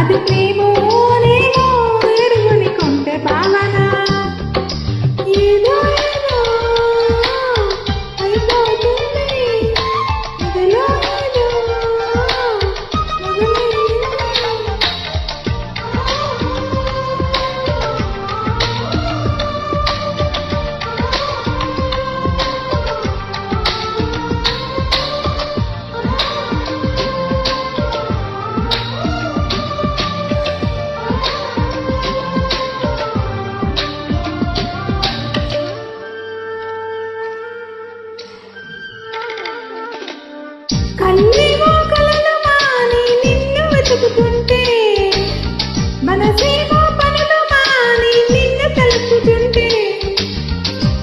అది ప్రేమో నేమో ఎరుగని కొంటె భావన ఏదో ఏదో అయిపోతుంది ఇదిలో ఏదో కళ్ళేమో కలలు మాని నిన్ను వెతుకుతుంటే మనసేమో పనులు మాని నిన్ను తలుపుతుంటే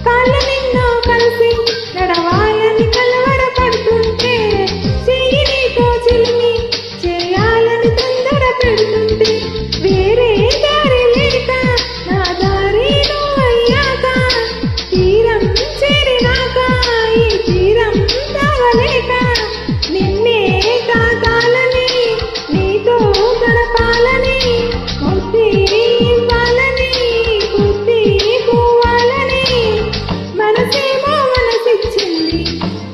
కాళ్ళు నిన్ను కలిసి నడవాలని కలవరపడుతుంటే చెయ్యి నీతో చిలిమి చేయాలని తొందర పెడుతుంటే వేరే దారి లేక నా దారి నువ్వయ్యాక తీరం చేరినాక ఈ తీరం తాగలేక నిన్నే తాకాలని నీతో గడపాలని ముద్ది ఇవ్వాలని బుద్ధి పోవాలని మనసేమో మనసిచ్చింది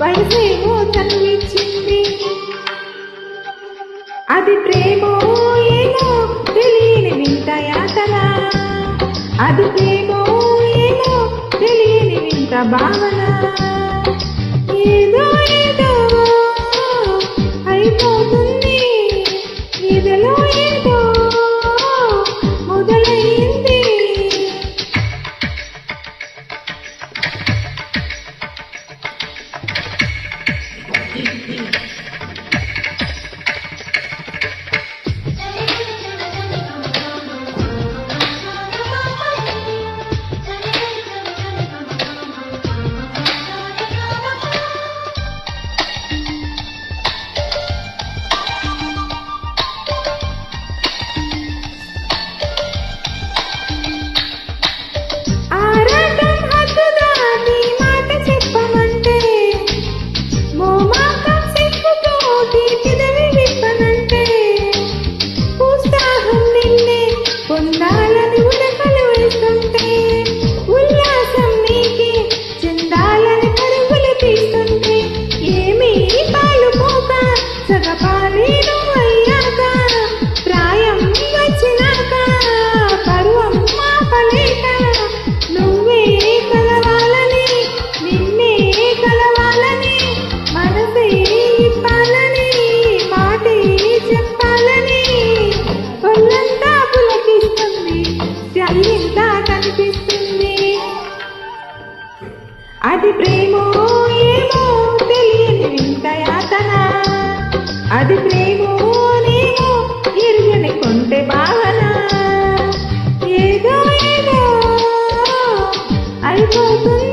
వయసేమో చనువిచ్చింది అది ప్రేమో ఏమో తెలియని వింత యాతన అది ప్రేమో ఏమో తెలియని వింత భావన ఏదో ఏదో అయిపోతుంది ఇదిలో ఏదో మొదలైంది ఆరాటం హద్దు దాటి మాట చెప్పమంటే మోమాటం సిగ్గుతోటి పెదవి విప్పనంటే ఉత్సాహం నిన్నే పొందాలని ఉడకలు వేస్తుంటే ఉల్లాసం నీకి చెందాలని పరుగులు తీస్తుంటే ఏమీ పాలు పోక సగపాలి నువ్వయ్యాక ప్రాయం వచ్చినాక పరువం మాపలేక నువ్వే కలవాలని నిన్నే కలవాలని మనసే ఇప్పాలని మాటే చెప్పాలని ఒళ్ళంతా పులకిస్తుంది చల్లింతా కనిపిస్తుంది అది ప్రేమో ఏమో తెలియని వింత యాతన అది ప్రేమో నేమో ఎరుగని కొంటె భావన ఏదో ఏదో అయిపోతుంది